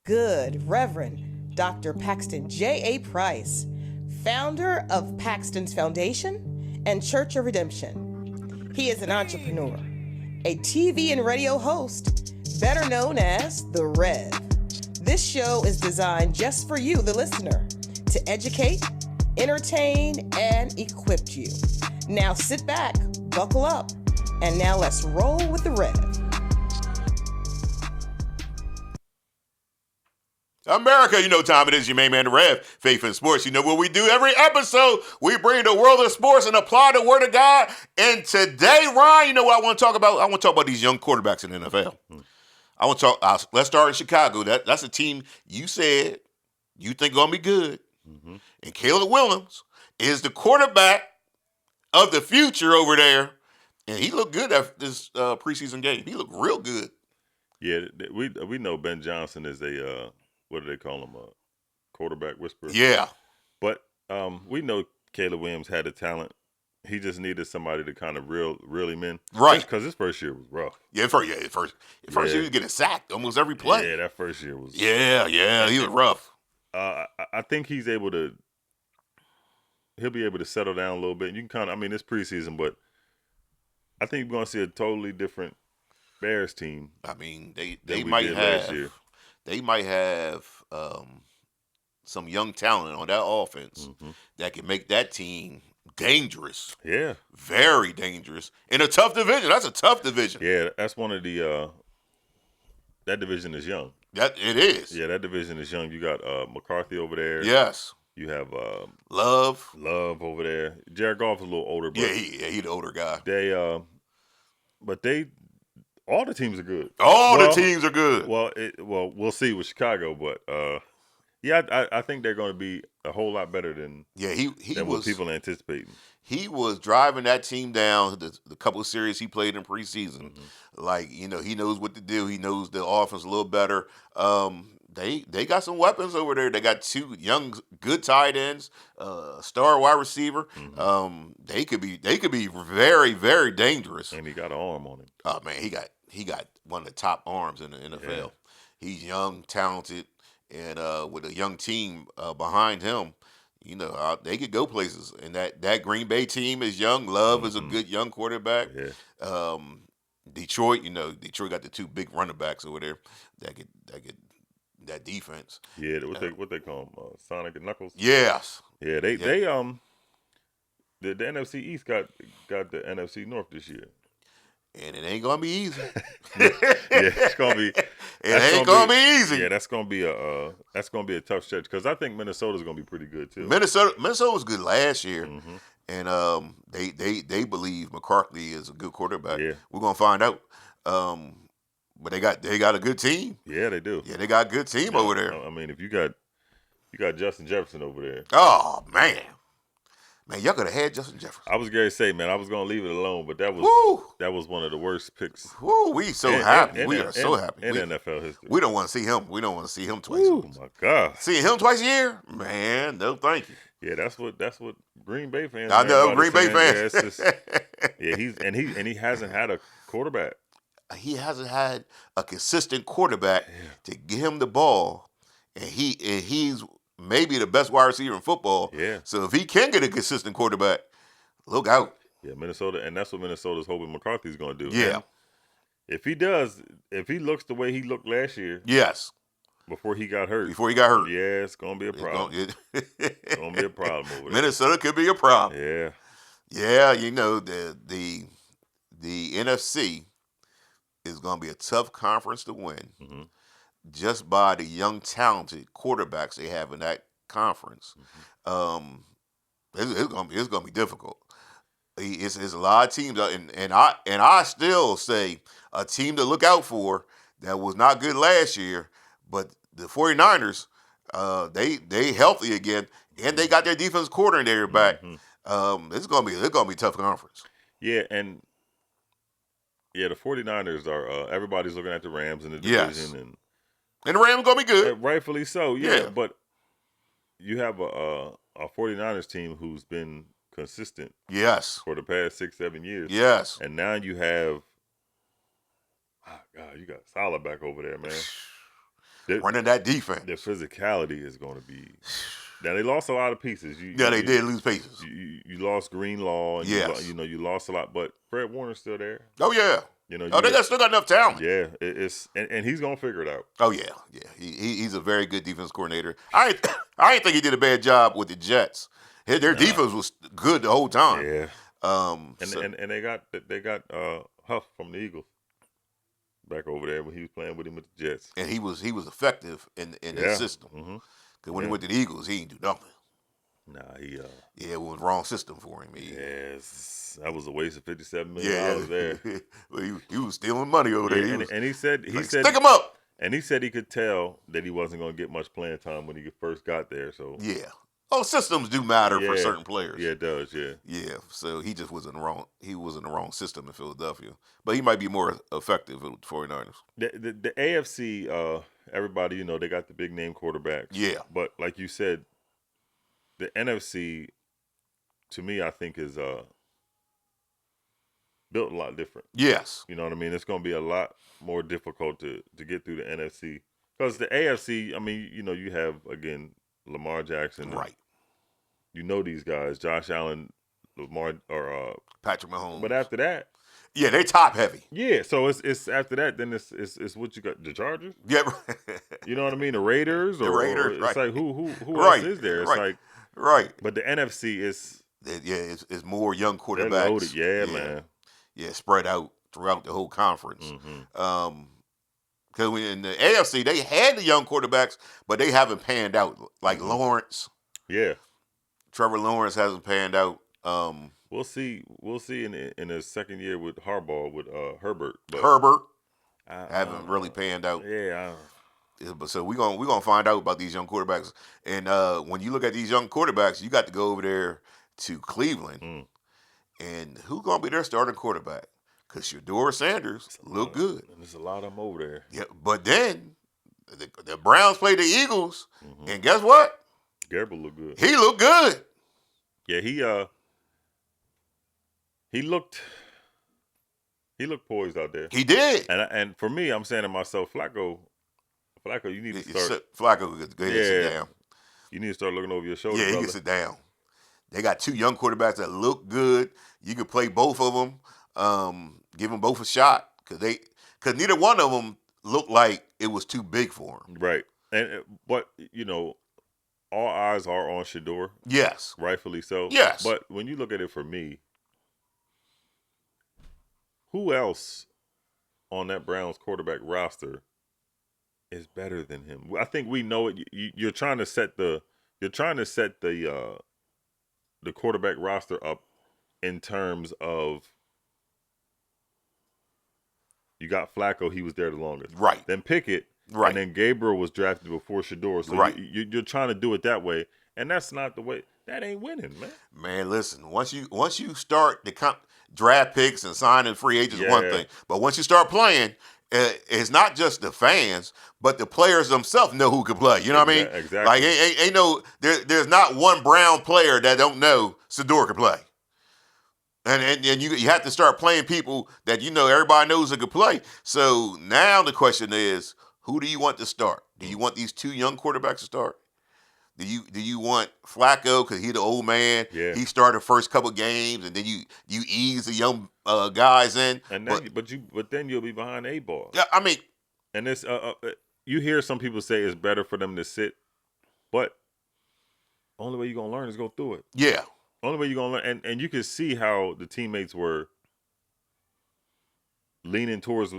Good Reverend Dr. Paxton JAPrice, founder of Paxton's Foundation and Church of Redemption. He is an entrepreneur, a TV and radio host, better known as The Rev. This show is designed just for you, the listener, to educate, entertain, and equip you. Now sit back, buckle up, and now let's roll with The Rev. America, you know what time it is. Your main man, the Rev, Faith in Sports. You know what we do every episode? We bring the world of sports and apply the word of God. And today, Ryan, you know what I want to talk about? I want to talk about these young quarterbacks in the NFL. I want to talk. Let's start in Chicago. That's a team you said you think going to be good. Mm-hmm. And Caleb Williams is the quarterback of the future over there. And he looked good at this preseason game. He looked real good. Yeah, we know Ben Johnson is a what do they call him? A quarterback whisperer. Yeah. But we know Caleb Williams had the talent. He just needed somebody to kind of reel him in. Right. Because his first year was rough. Yeah, first year he was getting sacked almost every play. Yeah, that first year was. Yeah, he was rough. I think he'll be able to settle down a little bit. You can it's preseason, but I think you're going to see a totally different Bears team. I mean, they might have some young talent on that offense that can make that team dangerous. Yeah. Very dangerous. In a tough division. That's a tough division. Yeah, that's one of the that division is young. That it is. Yeah, that division is young. You got McCarthy over there. Yes. You have Love over there. Jared Goff is a little older, but he's the older guy. All the teams are good. The teams are good. Well, we'll see with Chicago, but I think they're going to be a whole lot better than what people are anticipating. He was driving that team down the couple of series he played in preseason. Like, he knows what to do. He knows the offense a little better. They got some weapons over there. They got two young, good tight ends, star wide receiver. They could be very, very dangerous. And he got an arm on him. Oh man, he got one of the top arms in the NFL. Yeah. He's young, talented, and with a young team behind him, they could go places. And that Green Bay team is young. Love is a good young quarterback. Yeah. Detroit, Detroit got the two big running backs over there that could that defense. Yeah, what they call them, Sonic and Knuckles. Yes. Yeah, they the NFC East got the NFC North this year. And it ain't gonna be easy. It's gonna be. It ain't gonna be easy. Yeah, that's gonna be a tough stretch because I think Minnesota's gonna be pretty good too. Minnesota was good last year, and they believe McCarthy is a good quarterback. Yeah. We're gonna find out. But they got a good team. Yeah, they do. Yeah, they got a good team over there. I mean, if you got Justin Jefferson over there. Oh man, y'all could have had Justin Jefferson. I was going to say, man, I was going to leave it alone, but that was one of the worst picks. Woo, we so happy. We are so happy in NFL history. We don't want to see him. We don't want to see him twice. Oh my God, seeing him twice a year, man. No, thank you. Yeah, that's what Green Bay fans. I know Green Bay fans. Yeah, it's just, he hasn't had a quarterback. He hasn't had a consistent quarterback to get him the ball, and he's maybe the best wide receiver in football. Yeah. So if he can get a consistent quarterback, look out. Yeah, Minnesota, and that's what Minnesota's hoping McCarthy's going to do. Yeah. And if he looks the way he looked last year. Yes. Before he got hurt. Yeah, it's going to be a problem. It's going to be a problem over there. Minnesota could be a problem. Yeah. Yeah, the NFC is going to be a tough conference to win just by the young, talented quarterbacks they have in that conference. It's going to be difficult. It's a lot of teams, and I still say a team to look out for that was not good last year, but the 49ers, they healthy again, and they got their defense coordinator back. It's going to be a tough conference. Yeah, and the 49ers are everybody's looking at the Rams in the division, and the Rams going to be good. Rightfully so. Yeah, but you have a 49ers team who's been consistent. Yes. For the past 6-7 years. Yes. And now you have you got Salah back over there, man. running that defense. The physicality is going to be. Now they lost a lot of pieces. They did lose pieces. You lost Greenlaw. And you lost a lot, but Fred Warner's still there. Oh yeah. They still got enough talent. Yeah, and he's gonna figure it out. Oh yeah. He's a very good defense coordinator. I didn't think he did a bad job with the Jets. Their defense was good the whole time. Yeah. And they got Huff from the Eagles back over there when he was playing with him with the Jets. And he was effective in his system. Mm-hmm. Because when he went to the Eagles, he didn't do nothing. Nah, it was the wrong system for him. Yes, that was a waste of $57 million there. Well, he was stealing money over there. He said stick him up. And he said he could tell that he wasn't going to get much playing time when he first got there. So systems do matter for certain players. Yeah, it does. Yeah. So he just was in the wrong. He was in the wrong system in Philadelphia, but he might be more effective with the 49ers. The AFC, everybody, they got the big name quarterbacks. Yeah. But like you said, the NFC, to me, I think is built a lot different. Yes. You know what I mean? It's going to be a lot more difficult to get through the NFC. Because the AFC, I mean, you have, again, Lamar Jackson. Right. These guys, Josh Allen, Lamar, or Patrick Mahomes. But after that. Yeah, they top heavy. Yeah, so it's after that, then it's what you got, the Chargers? Yeah. You know what I mean? The Raiders? The Raiders, it's like, who else is there? It's like. Right. But the NFC is. It's more young quarterbacks. They're loaded. Yeah, man. Yeah, spread out throughout the whole conference. Mm-hmm. Because in the AFC, they had the young quarterbacks, but they haven't panned out. Like Lawrence. Yeah. Trevor Lawrence hasn't panned out. We'll see in his second year with Harbaugh, with Herbert. But Herbert haven't really panned out. Yeah. But so we're gonna find out about these young quarterbacks. And when you look at these young quarterbacks, you got to go over there to Cleveland. And who's gonna be their starting quarterback? Because Shedeur Sanders look good. There's a lot of them over there. Yeah, but then the Browns played the Eagles, and guess what? Gabriel looked good. He looked good. Yeah, he looked poised out there. He did. And for me, I'm saying to myself, Flacco, you need to start. Flacco, go ahead and sit down. You need to start looking over your shoulder. Yeah, he brother. can sit down. They got two young quarterbacks that look good. You can play both of them. Give them both a shot because neither one of them looked like it was too big for them. Right. But all eyes are on Shedeur. Yes. Rightfully so. Yes. But when you look at it for me, who else on that Browns quarterback roster is better than him? I think we know it. You're trying to set the quarterback roster up in terms of you got Flacco, he was there the longest. Right. Then Pickett. Right. And then Gabriel was drafted before Shedeur. So you're trying to do it that way. And that's not the way. That ain't winning, man. Man, listen, once you start the draft picks and signing free agents is one thing. But once you start playing, it's not just the fans, but the players themselves know who can play. You know what I mean? Exactly. Like, ain't no, there's not one Brown player that don't know Shedeur can play. And you have to start playing people that everybody knows that can play. So now the question is, who do you want to start? Do you want these two young quarterbacks to start? Do you want Flacco because he's the old man? Yeah. He started the first couple games, and then you ease the young guys in. And then, but then you'll be behind the 8-ball. Yeah, I mean, and it's you hear some people say it's better for them to sit, but only way you're gonna learn is go through it. Yeah. Only way you're gonna learn, and you can see how the teammates were leaning towards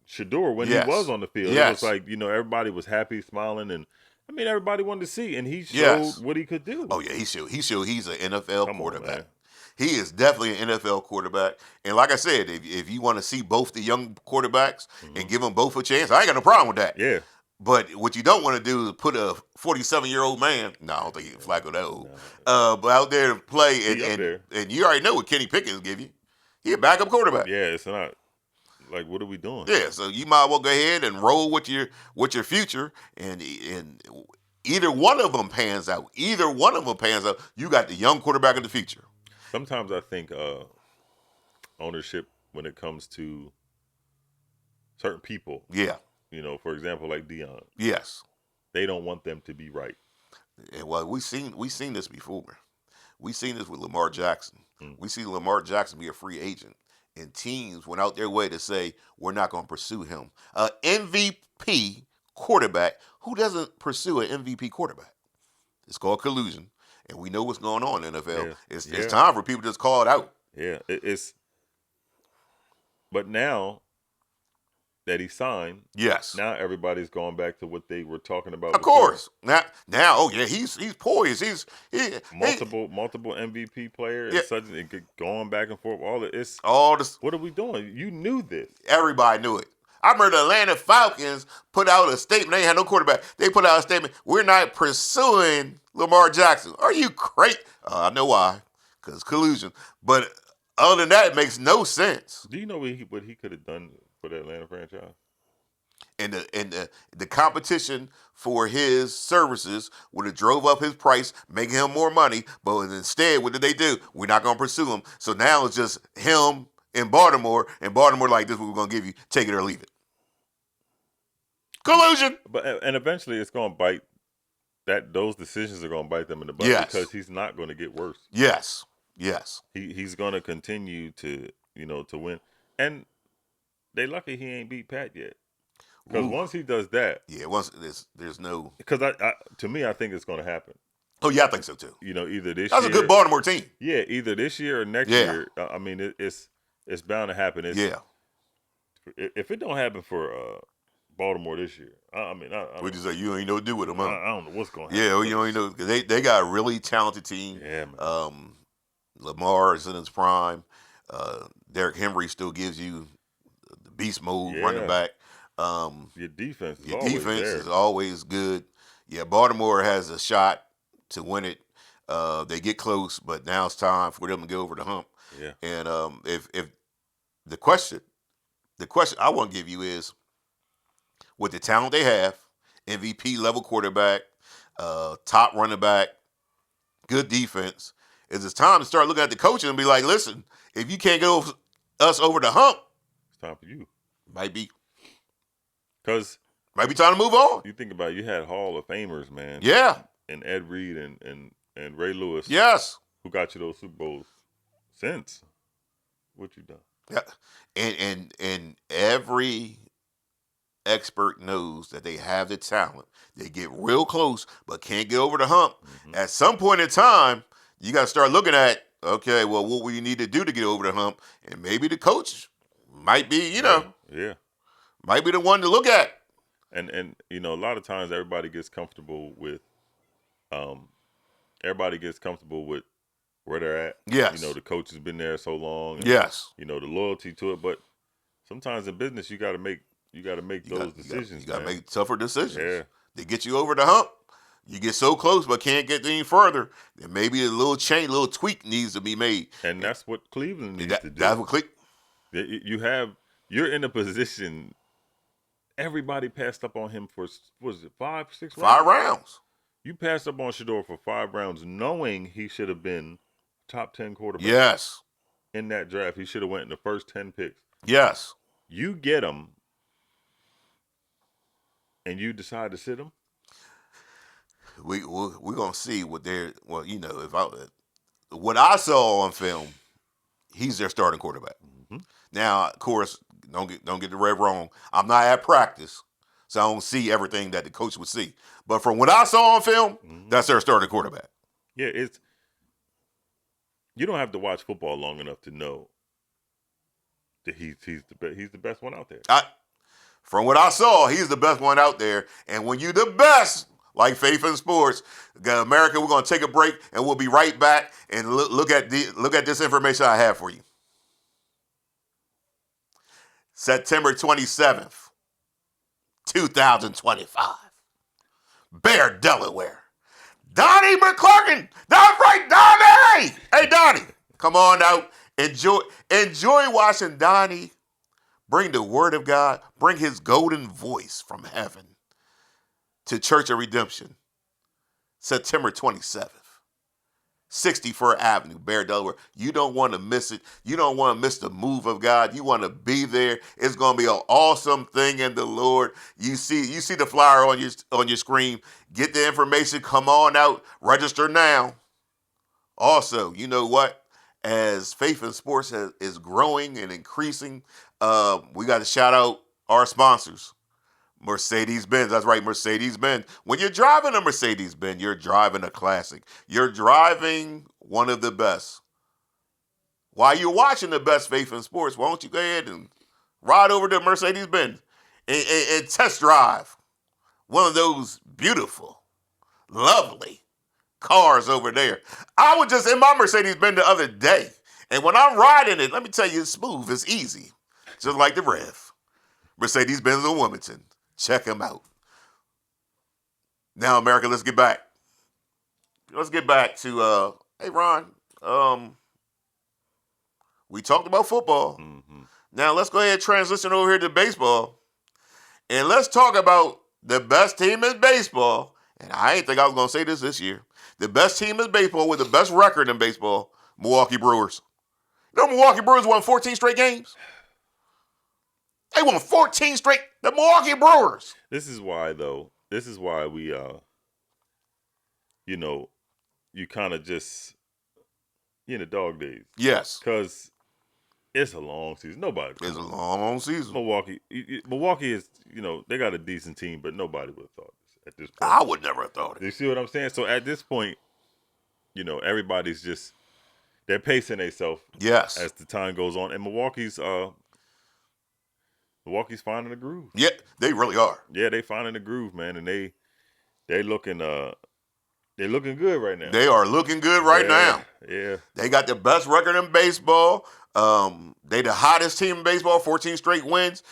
Shedeur when he was on the field. It was like everybody was happy, smiling, and I mean everybody wanted to see, and he showed what he could do. Oh yeah, he showed he's an NFL quarterback. He is definitely an NFL quarterback, and like I said, if you want to see both the young quarterbacks and give them both a chance, I ain't got no problem with that. Yeah. But what you don't want to do is put a 47-year-old man. No, I don't think Flacco that old. But out there to play, and you already know what Kenny Pickett give you. He a backup quarterback. Yeah, it's not like what are we doing? Yeah, so you might well go ahead and roll with your future, and either one of them pans out. You got the young quarterback of the future. Sometimes I think ownership, when it comes to certain people, for example, like Dion. Yes. They don't want them to be right. And well, we seen this before. We seen this with Lamar Jackson. Mm. We see Lamar Jackson be a free agent, and teams went out their way to say we're not going to pursue him. An MVP quarterback, who doesn't pursue an MVP quarterback? It's called collusion, and we know what's going on in the NFL. Yeah. It's time for people to just call it out. Yeah, but now that he signed, yes, now everybody's going back to what they were talking about. Of course, now, oh yeah, he's poised. He's multiple MVP players, yeah. Going back and forth. All this. What are we doing? You knew this. Everybody knew it. I remember the Atlanta Falcons put out a statement. They ain't had no quarterback. They put out a statement. We're not pursuing Lamar Jackson. Are you crazy? I know why. Because collusion. But other than that, it makes no sense. Do you know what he could have done for the Atlanta franchise? And the competition for his services would have drove up his price, making him more money. But instead, what did they do? We're not going to pursue him. So now it's just him in Baltimore, and Baltimore like, this is what we're going to give you. Take it or leave it. Collusion. And eventually it's going to bite. Those decisions are going to bite them in the butt because he's not going to get worse. Yes. He's going to continue to win. And they lucky he ain't beat Pat yet. Because once he does that, there's no. Because to me, I think it's going to happen. Oh yeah, I think so too. Either this. That's year, a good Baltimore team. Yeah, either this year or next year. I mean, it's bound to happen. If it don't happen for Baltimore this year, Would you say you ain't know what to do with them? Huh? I don't know what's going to happen. Yeah, you ain't know because they got a really talented team. Yeah, man. Lamar is in his prime. Derrick Henry still gives you the beast mode running back. Your defense is always good. Yeah, Baltimore has a shot to win it. They get close, but now it's time for them to go over the hump. Yeah. And if the question I want to give you is, with the talent they have, MVP level quarterback, top running back, good defense, is it's time to start looking at the coaching and be like, listen, if you can't get us over the hump, it's time for you. Might be time to move on. You think about it, you had Hall of Famers, man. Yeah. And Ed Reed and Ray Lewis. Yes. Who got you those Super Bowls since? What you done? Yeah. And every expert knows that they have the talent. They get real close, but can't get over the hump. Mm-hmm. At some point in time, you got to start looking at, okay, well, what we need to do to get over the hump, and maybe the coach might be, might be the one to look at. And a lot of times everybody gets comfortable with where they're at. Yes. The coach has been there so long. And, yes. The loyalty to it, but sometimes in business you got to make those decisions. You got to make tougher decisions. Yeah. They get you over the hump. You get so close but can't get any further, then maybe a little tweak needs to be made. And that's what Cleveland needs to do. That's what you're in a position. Everybody passed up on him for, what was it, 5, 6 rounds? 5 rounds. You passed up on Shador for 5 rounds, knowing he should have been top 10 quarterback. Yes. In that draft, he should have went in the first 10 picks. Yes. You get him, and you decide to sit him. We're gonna see what what I saw on film, he's their starting quarterback. Mm-hmm. Now, of course, don't get the rev wrong. I'm not at practice, so I don't see everything that the coach would see. But from what I saw on film, that's their starting quarterback. Yeah, you don't have to watch football long enough to know that he's the best one out there. From what I saw, he's the best one out there. And when you're the best, like Faith in Sports, America, we're going to take a break, and we'll be right back and look at this information I have for you. September 27th, 2025. Bear, Delaware. Donnie McClurkin. That's right, Donnie. Hey, Donnie, come on out. Enjoy watching Donnie bring the word of God, bring his golden voice from heaven to Church of Redemption, September 27th. 64th Avenue, Bear, Delaware. You don't want to miss it. You don't want to miss the move of God. You want to be there. It's going to be an awesome thing in the Lord. You see the flyer on your screen. Get the information. Come on out. Register now. Also, you know what? As Faith in Sports is growing and increasing, we got to shout out our sponsors. Mercedes-Benz. That's right, Mercedes-Benz. When you're driving a Mercedes-Benz, you're driving a classic. You're driving one of the best. While you're watching the best Faith in Sports, why don't you go ahead and ride over to Mercedes-Benz and test drive one of those beautiful, lovely cars over there. I was just in my Mercedes-Benz the other day, and when I'm riding it, let me tell you, it's smooth, it's easy, just like the Rev. Mercedes-Benz in Wilmington. Check them out. Now, America, let's get back. Let's get back to, hey, Ron, we talked about football. Mm-hmm. Now, let's go ahead and transition over here to baseball. And let's talk about the best team in baseball. And I didn't think I was going to say this year. The best team in baseball with the best record in baseball, Milwaukee Brewers. You know, Milwaukee Brewers won 14 straight games. They won 14 straight. The Milwaukee Brewers. This is why, though. This is why we, you kind of just, in the dog days. Yes. Because it's a long season. Nobody. It's a long season. Milwaukee is, they got a decent team, but nobody would have thought this at this point. I would never have thought it. You see what I'm saying? So at this point, everybody's just, they're pacing themselves. Yes. As the time goes on. And Milwaukee's finding the groove. Yeah, they really are. Yeah, they finding the groove, man, and they're looking good right now. They are looking good right now. Yeah. They got the best record in baseball. They the hottest team in baseball, 14 straight wins.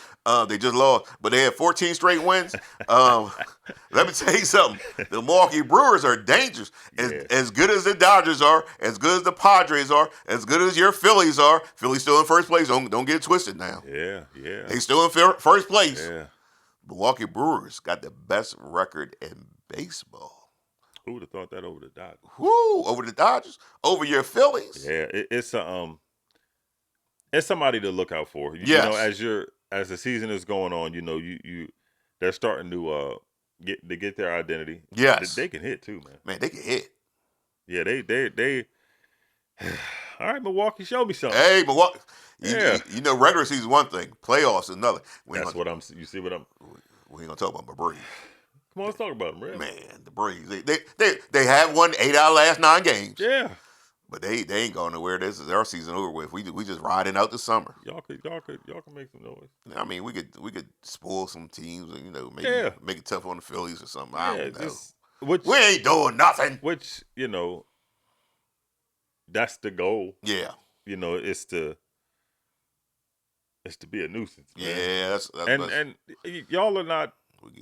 They just lost, but they had 14 straight wins. Let me tell you something. The Milwaukee Brewers are dangerous. As good as the Dodgers are, as good as the Padres are, as good as your Phillies are. Philly's still in first place. Don't get it twisted now. Yeah. They still in first place. Yeah. Milwaukee Brewers got the best record in baseball. Who would have thought that over the Dodgers? Woo! Over the Dodgers? Over your Phillies? Yeah, it's somebody to look out for. Yes. As the season is going on, they're starting to get their identity. Yes. They can hit too, man. Man, they can hit. Yeah, they all right, Milwaukee, show me something. Hey, Milwaukee. Yeah. Regular season is one thing, playoffs is another. You see what I'm. We ain't gonna talk about my Braves. Come on, let's talk about them, man. Man, the Braves. They have won 8 out of the last 9 games. Yeah. But they ain't going nowhere. This is our season over with. We just riding out the summer. Y'all can make some noise. I mean, we could spoil some teams and make it tough on the Phillies or something. I don't know. We ain't doing nothing. Which that's the goal. Yeah. It's to be a nuisance. Man. Yeah, that's and y'all are not.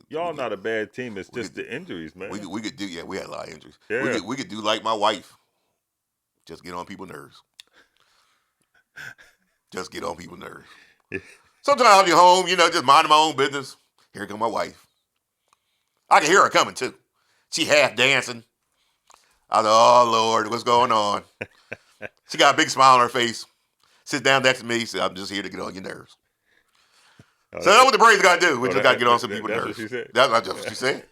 Y'all not a bad team. It's just the injuries, man. We could do. Yeah, we had a lot of injuries. Yeah. We could do like my wife. Just get on people's nerves. Just get on people's nerves. Sometimes I'll be home, just minding my own business. Here comes my wife. I can hear her coming too. She half dancing. I was like, oh Lord, what's going on? She got a big smile on her face. Sits down next to me. Said, I'm just here to get on your nerves. So that's what the Braves got to do. We just got to get on some people's nerves. That's what she said. That's not just what she said.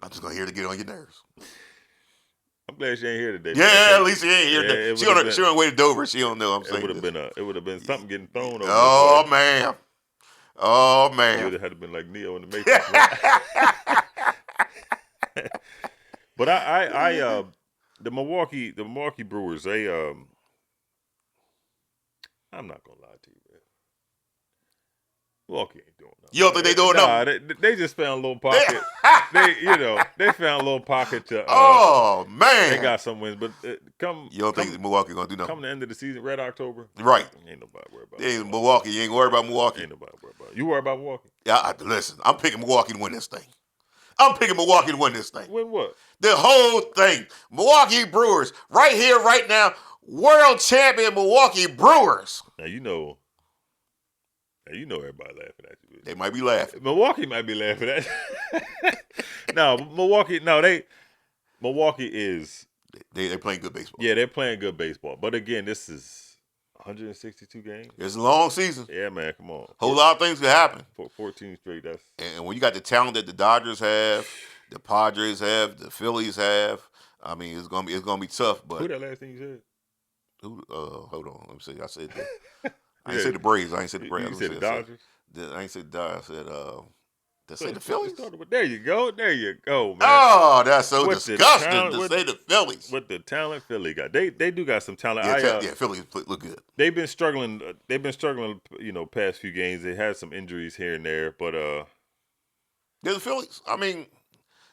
I'm just going to here to get on your nerves. I'm glad she ain't here today. Yeah, at least she ain't here today. She on her way to Dover. She don't know I'm saying. It would have been something getting thrown over. Oh man. You would have had to been like Neo in the Matrix. But I the Milwaukee Brewers, they I'm not gonna lie to you, man. Milwaukee ain't doing nothing. You don't think they doing nothing? They just found a little pocket. they found a little pocket to. Oh man, they got some wins, but you don't think Milwaukee gonna do nothing? Come the end of the season, Red October, right? Ain't nobody worried about. Milwaukee. You ain't worried about Milwaukee. Ain't nobody worried about. You worried about Milwaukee? Yeah, listen. I'm picking Milwaukee to win this thing. I'm picking Milwaukee to win this thing. Win what? The whole thing. Milwaukee Brewers, right here, right now. World champion Milwaukee Brewers. Now you know everybody laughing at you. They might be laughing. Milwaukee might be laughing at you. Milwaukee is They're playing good baseball. Yeah, they're playing good baseball. But again, this is 162 games. It's a long season. Yeah, man, come on. Whole lot of things could happen. 14 straight. That's And when you got the talent that the Dodgers have, the Padres have, the Phillies have, I mean, it's gonna be tough. But who that last thing you said? Hold on, let me see. I said I ain't say the Braves. I ain't say the Braves. You said the Dodgers. I ain't say the Dodgers. I said did I say the Phillies? Phillies? There you go, man. Oh, that's so With the disgusting talent- to with- say the Phillies. With the talent Philly got, they do got some talent. Yeah, Phillies look good. They've been struggling. Past few games. They had some injuries here and there, but Yeah, the Phillies. I mean,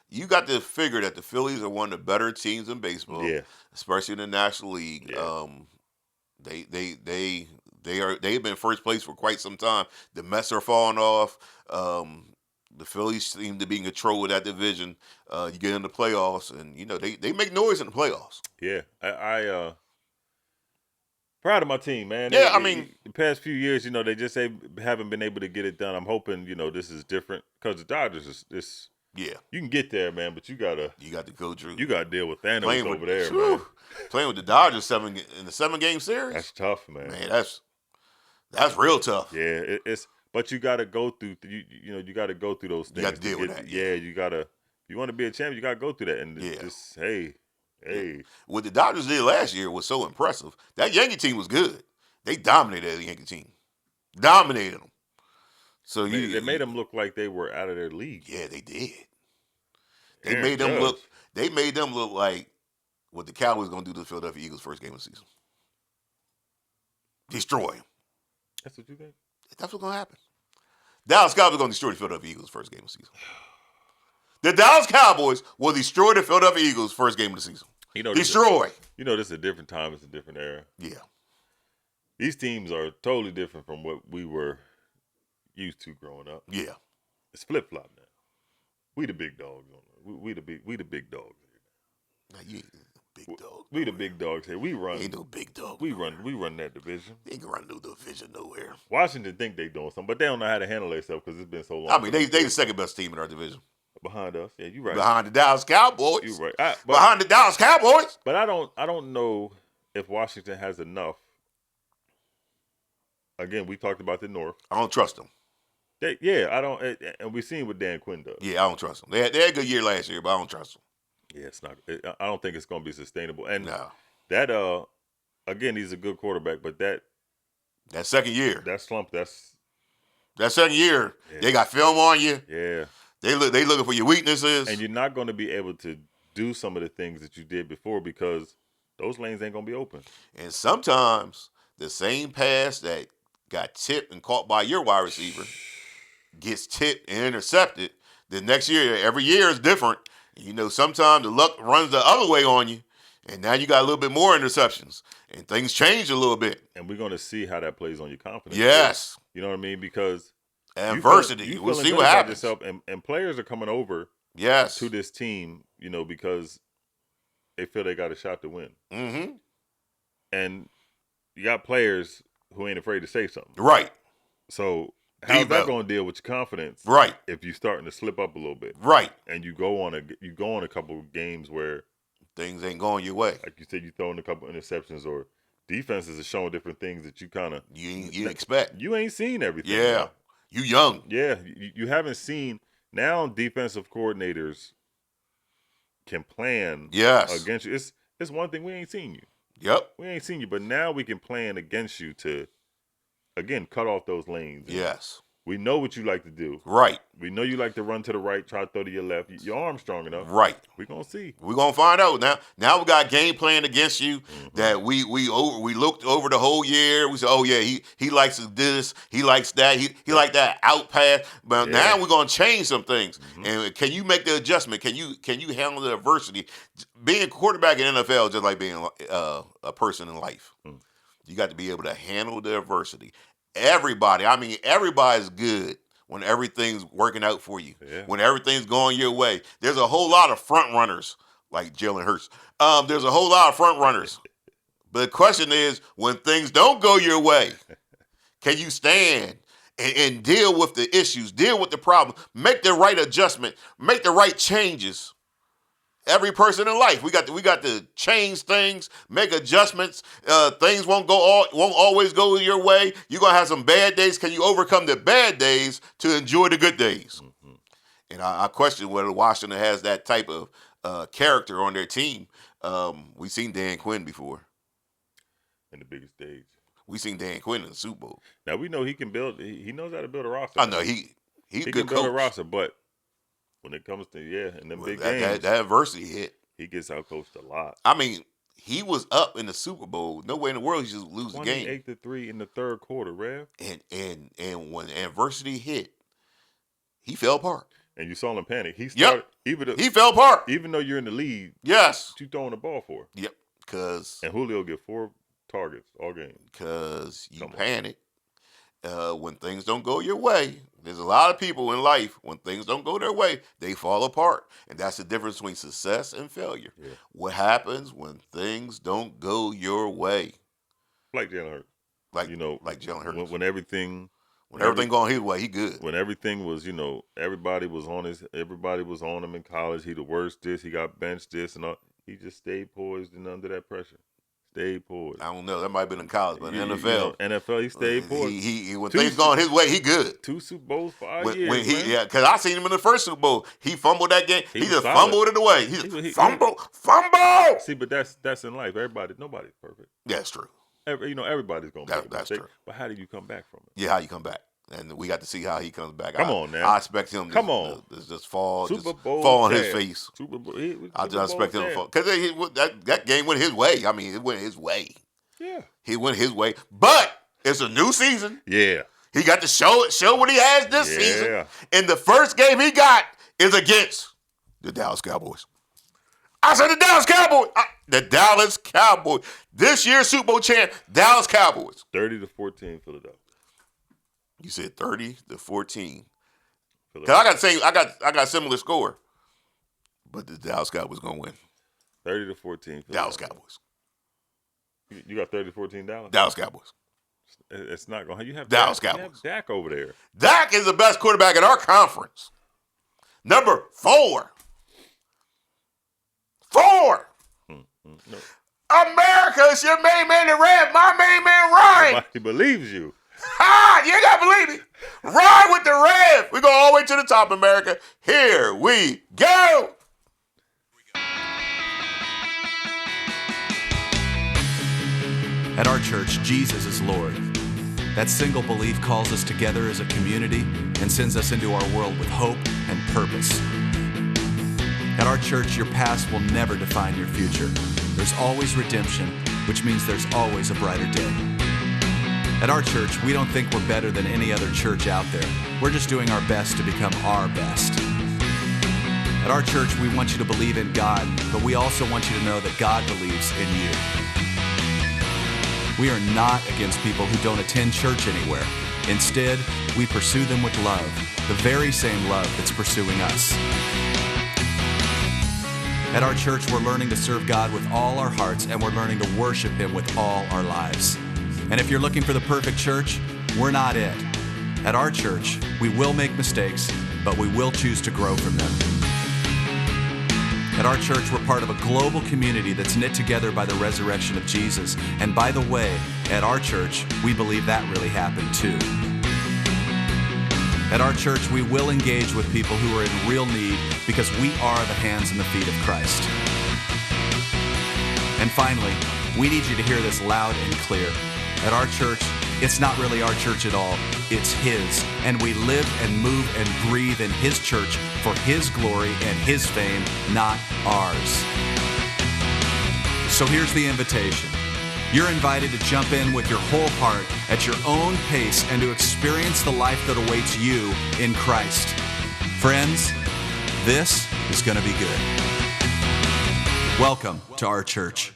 you got to figure that the Phillies are one of the better teams in baseball. Yeah. Especially in the National League. Yeah. They've been first place for quite some time. The Mets are falling off. The Phillies seem to be in control of that division. You get in the playoffs, and they make noise in the playoffs. yeah, I proud of my team, man. Yeah, I mean, the past few years, they just haven't been able to get it done. I'm hoping, this is different because the Dodgers is Yeah, you can get there, man, but you got to go through. You got to deal with Thanos Playing over with- there, Whew. man. Playing with the Dodgers in the 7-game series. That's tough, man. Man, that's real tough. Yeah, it's but you got to go through. You got to go through those things. You got to deal with that. Yeah, you got to. You want to be a champion, you got to go through that. And Yeah. just hey. What the Dodgers did last year was so impressive. That Yankee team was good. They dominated the Yankee team. Dominated them. So They made them look like they were out of their league. Yeah, they did. They Aaron made them Judge. look. They made them look like what the Cowboys going to do to the Philadelphia Eagles first game of the season. Destroy them. That's what you think? That's what's going to happen. Dallas Cowboys going to destroy the Philadelphia Eagles first game of the season. The Dallas Cowboys will destroy the Philadelphia Eagles first game of the season. Destroy. This is a different time. It's a different era. Yeah. These teams are totally different from what we were used to growing up. Yeah. It's flip flop now. We the big dogs. We the big dogs here. Now, you ain't big dog. We the big dogs here. We run. Ain't no big dog. We run that division. They ain't gonna run no division nowhere. Washington think they doing something, but they don't know how to handle themselves because it's been so long. I mean, they the second best team in our division. Behind us. Yeah, you right. Behind the Dallas Cowboys. You right. Behind the Dallas Cowboys. But I don't know if Washington has enough. Again, we talked about the North. I don't trust them. I don't, and we've seen what Dan Quinn does. Yeah, I don't trust them. They had a good year last year, but I don't trust them. Yeah, it's not. I don't think it's going to be sustainable. And No. that, again, he's a good quarterback, but that second year, that slump, that second year, they got film on you. Yeah. They looking for your weaknesses, And you're not going to be able to do some of the things that you did before because those lanes ain't going to be open. And sometimes the same pass that got tipped and caught by your wide receiver gets tipped and intercepted. The next year, every year is different. Sometimes the luck runs the other way on you, and now you got a little bit more interceptions, and things change a little bit. And we're going to see how that plays on your confidence. Yes. You know what I mean? Because adversity. We'll see what happens. And players are coming over yes. to this team, because they feel they got a shot to win. Mm-hmm. And you got players who ain't afraid to say something. Right. So how's that going to deal with your confidence? Right. If you're starting to slip up a little bit. Right. And you go on a couple of games where things ain't going your way. Like you said, you throwing a couple of interceptions or defenses are showing different things that you kind of you expect. You ain't seen everything. Yeah. Now. You young. Yeah. You haven't seen. Now defensive coordinators can plan against you. It's one thing, we ain't seen you. Yep. We ain't seen you, but now we can plan against you to, again, cut off those lanes. Yes. We know what you like to do. Right. We know you like to run to the right, try to throw to your left. Your arm's strong enough. Right. We're going to see. We're going to find out. Now we got game plan against you that we looked over the whole year. We said, oh, yeah, he likes this. He likes that. He like that out pass. But now we're going to change some things. And can you make the adjustment? Can you handle the adversity? Being a quarterback in NFL is just like being a person in life. You got to be able to handle the adversity. Everybody's good when everything's working out for you. Yeah. When everything's going your way. There's a whole lot of front runners, like Jalen Hurts. There's a whole lot of front runners. But the question is, when things don't go your way, can you stand and deal with the issues, deal with the problem, make the right adjustment, make the right changes, every person in life. We got to change things, make adjustments. Things won't always go your way. You're gonna have some bad days. Can you overcome the bad days to enjoy the good days? Mm-hmm. And I question whether Washington has that type of character on their team. We've seen Dan Quinn before. In the biggest stage. We've seen Dan Quinn in the Super Bowl. Now we know he can build. He knows how to build a roster. I know he's a good can build coach. a roster, but when it comes to in them big games, that adversity hit. He gets outcoached a lot. I mean, he was up in the Super Bowl. No way in the world he should lose the game. 28-3 in the third quarter, Rev. And when adversity hit, he fell apart. And you saw him panic. He started. Yep. He fell apart. Even though you're in the lead. Yes. What you throwing the ball for? Yep. And Julio get 4 targets all game. Because you panic when things don't go your way. There's a lot of people in life, when things don't go their way, they fall apart. And that's the difference between success and failure. Yeah. What happens when things don't go your way? Like Jalen Hurts. Like Jalen Hurts. When everything going his way, he good. When everything was, everybody was on him in college. He the worst this, he got benched this and all. He just stayed poised and under that pressure. Stayed poised. I don't know. That might have been in college, but in the NFL. NFL, he stayed poised. He when things going his way, he good. 2 Super Bowls for 5 years. Because I seen him in the first Super Bowl. He fumbled that game. He just fumbled it away. He fumble. See, but that's in life. Nobody's perfect. That's true. Everybody's gonna make a mistake. True. But how do you come back from it? Yeah, how you come back? And we got to see how he comes back. Come on now. I expect him to just fall on his face. Super Bowl. I just expect him to fall. Because that game went his way. I mean, it went his way. Yeah. He went his way. But it's a new season. Yeah. He got to show what he has this season. And the first game he got is against the Dallas Cowboys. I said the Dallas Cowboys. The Dallas Cowboys. This year's Super Bowl champ, Dallas Cowboys. 30-14 Philadelphia. You said 30-14. Cause I got a similar score, but the Dallas Cowboys gonna win. 30-14. Dallas Cowboys. You got 30-14 Dallas. Dallas Cowboys. It's not going. You have Dallas Dak, Cowboys. You have Dak over there. Dak is the best quarterback in our conference. Number 4. 4. No. America is your main man in red. My main man Ryan. Nobody believes you. You ain't got to believe me. Ride with the Rev. We go all the way to the top, America. Here we go. At our church, Jesus is Lord. That single belief calls us together as a community and sends us into our world with hope and purpose. At our church, your past will never define your future. There's always redemption, which means there's always a brighter day. At our church, we don't think we're better than any other church out there. We're just doing our best to become our best. At our church, we want you to believe in God, but we also want you to know that God believes in you. We are not against people who don't attend church anywhere. Instead, we pursue them with love, the very same love that's pursuing us. At our church, we're learning to serve God with all our hearts, and we're learning to worship Him with all our lives. And if you're looking for the perfect church, we're not it. At our church, we will make mistakes, but we will choose to grow from them. At our church, we're part of a global community that's knit together by the resurrection of Jesus. And by the way, at our church, we believe that really happened too. At our church, we will engage with people who are in real need because we are the hands and the feet of Christ. And finally, we need you to hear this loud and clear. At our church, it's not really our church at all. It's His. And we live and move and breathe in His church for His glory and His fame, not ours. So here's the invitation. You're invited to jump in with your whole heart at your own pace and to experience the life that awaits you in Christ. Friends, this is going to be good. Welcome to our church.